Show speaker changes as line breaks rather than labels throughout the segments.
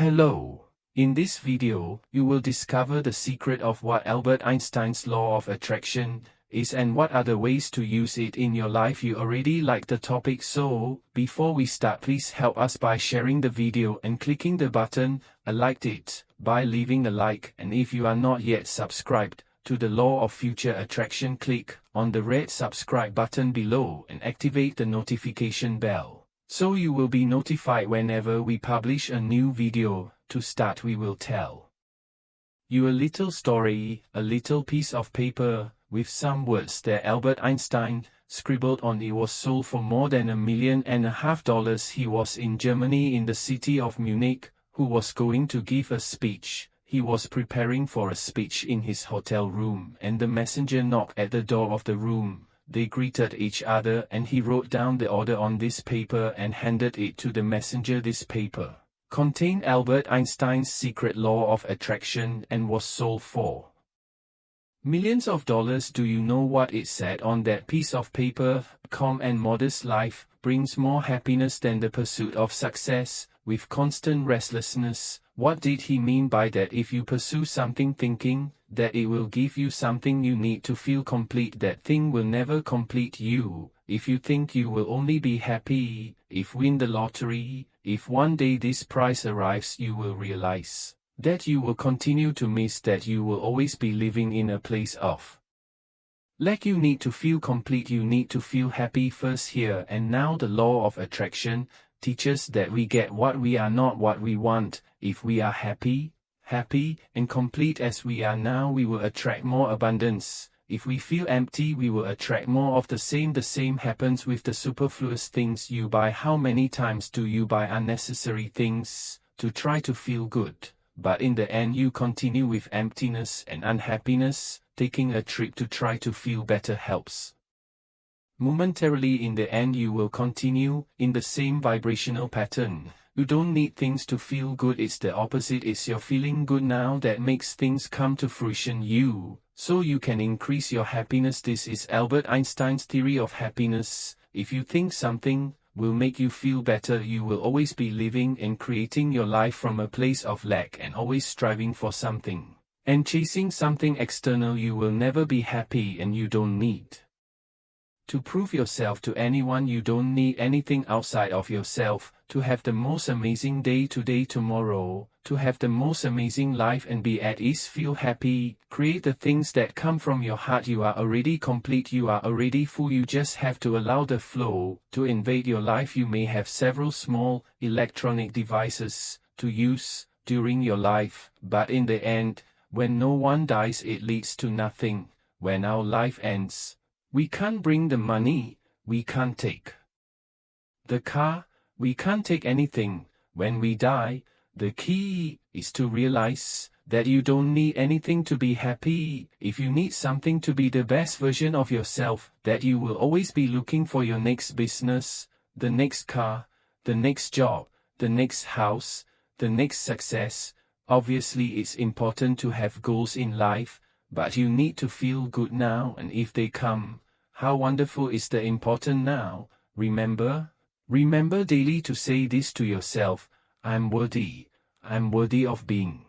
Hello. In this video, you will discover the secret of what Albert Einstein's law of attraction is and what are the ways to use it in your life. You already like the topic, so before we start, please help us by sharing the video and clicking the button I liked it by leaving a like, and if you are not yet subscribed to the law of future attraction, click on the red subscribe button below and activate the notification bell, so you will be notified whenever we publish a new video. To start, we will tell you a little story, a little piece of paper with some words that Albert Einstein scribbled on. It was sold for more than $1.5 million. He was in Germany, in the city of Munich, who was going to give a speech. He was preparing for a speech in his hotel room, and the messenger knocked at the door of the room. They greeted each other, and he wrote down the order on this paper and handed it to the messenger. This paper contained Albert Einstein's secret law of attraction and was sold for millions of dollars. Do you know what it said on that piece of paper? Calm and modest life brings more happiness than the pursuit of success with constant restlessness. What did he mean by that? If you pursue something thinking that it will give you something you need to feel complete, that thing will never complete you. If you think you will only be happy if win the lottery, if one day this prize arrives, you will realize that you will continue to miss, that you will always be living in a place of lack. You need to feel complete, you need to feel happy first. Here and now, the law of attraction teaches that we get what we are, not what we want. If we are happy and complete as we are now, we will attract more abundance. If we feel empty, we will attract more of the same. The same happens with the superfluous things you buy. How many times do you buy unnecessary things to try to feel good? But in the end, you continue with emptiness and unhappiness. Taking a trip to try to feel better helps momentarily. In the end, you will continue in the same vibrational pattern. You don't need things to feel good, it's the opposite. It's your feeling good now that makes things come to fruition so you can increase your happiness. This is Albert Einstein's theory of happiness. If you think something will make you feel better, you will always be living and creating your life from a place of lack and always striving for something and chasing something external. You will never be happy, and you don't need to prove yourself to anyone. You don't need anything outside of yourself to have the most amazing day today, tomorrow, to have the most amazing life and be at ease. Feel happy, create the things that come from your heart. You are already complete, you are already full. You just have to allow the flow to invade your life. You may have several small electronic devices to use during your life, but in the end, when no one dies, it leads to nothing. When our life ends, we can't bring the money, we can't take the car, we can't take anything. When we die, the key is to realize that you don't need anything to be happy. If you need something to be the best version of yourself, that you will always be looking for your next business, the next car, the next job, the next house, the next success. Obviously, it's important to have goals in life, but you need to feel good now, and if they come, how wonderful is the important now. Remember daily to say this to yourself: I'm worthy of being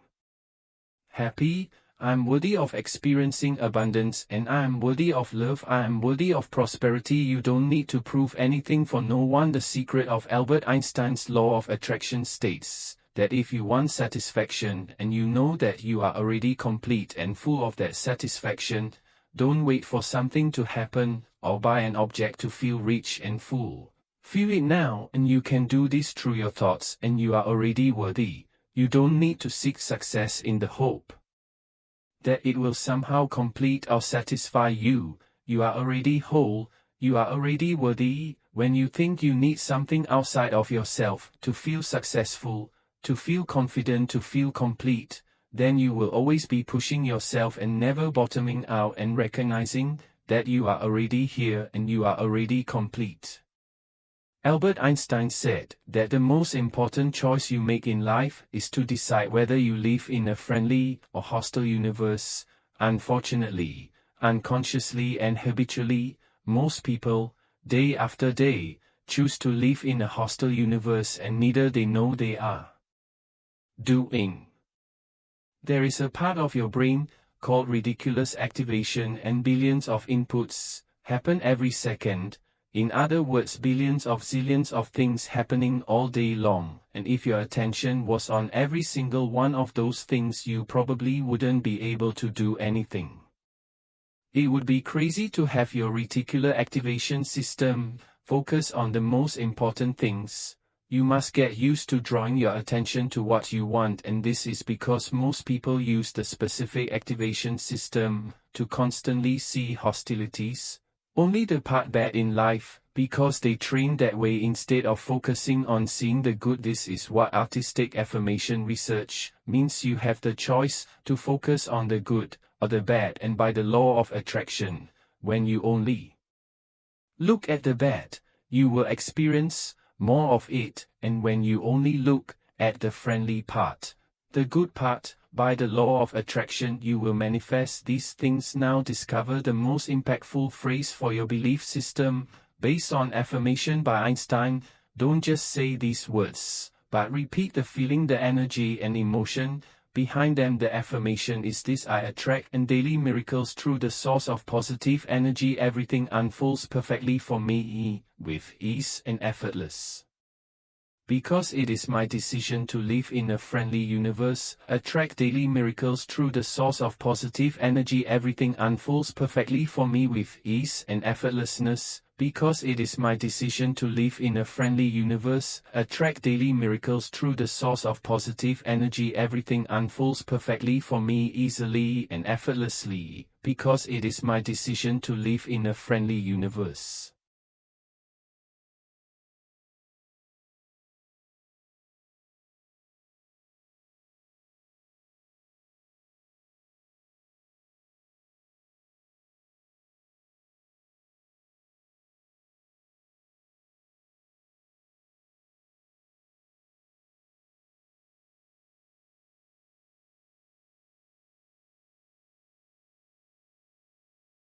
happy, I'm worthy of experiencing abundance, and I'm worthy of love, I'm worthy of prosperity. You don't need to prove anything for no one. The secret of Albert Einstein's law of attraction states that if you want satisfaction and you know that you are already complete and full of that satisfaction, don't wait for something to happen or buy an object to feel rich and full. Feel it now, and you can do this through your thoughts, and you are already worthy. You don't need to seek success in the hope that it will somehow complete or satisfy you. You are already whole, you are already worthy. When you think you need something outside of yourself to feel successful, to feel confident, to feel complete, then you will always be pushing yourself and never bottoming out and recognizing that you are already here and you are already complete. Albert Einstein said that the most important choice you make in life is to decide whether you live in a friendly or hostile universe. Unfortunately, unconsciously and habitually, most people, day after day, choose to live in a hostile universe, and neither they know they are doing. There is a part of your brain called reticulus activation, and billions of inputs happen every second. In other words, billions of zillions of things happening all day long, and if your attention was on every single one of those things, you probably wouldn't be able to do anything. It would be crazy to have your reticular activation system focus on the most important things. You must get used to drawing your attention to what you want, and this is because most people use the specific activation system to constantly see hostilities. Only the part bad in life, because they train that way instead of focusing on seeing the good. This is what artistic affirmation research means. You have the choice to focus on the good or the bad, and by the law of attraction, when you only look at the bad, you will experience more of it, and when you only look at the friendly part, the good part, by the law of attraction, you will manifest these things. Now discover the most impactful phrase for your belief system based on affirmation by Einstein. Don't just say these words, but repeat the feeling, the energy and emotion behind them. The affirmation is this: I attract and daily miracles through the source of positive energy. Everything unfolds perfectly for me with ease and effortless. Because it is my decision to live in a friendly universe, attract daily miracles through the source of positive energy. Everything unfolds perfectly for me with ease and effortlessness. Because it is my decision to live in a friendly universe, attract daily miracles through the source of positive energy. Everything unfolds perfectly for me easily and effortlessly. Because it is my decision to live in a friendly universe.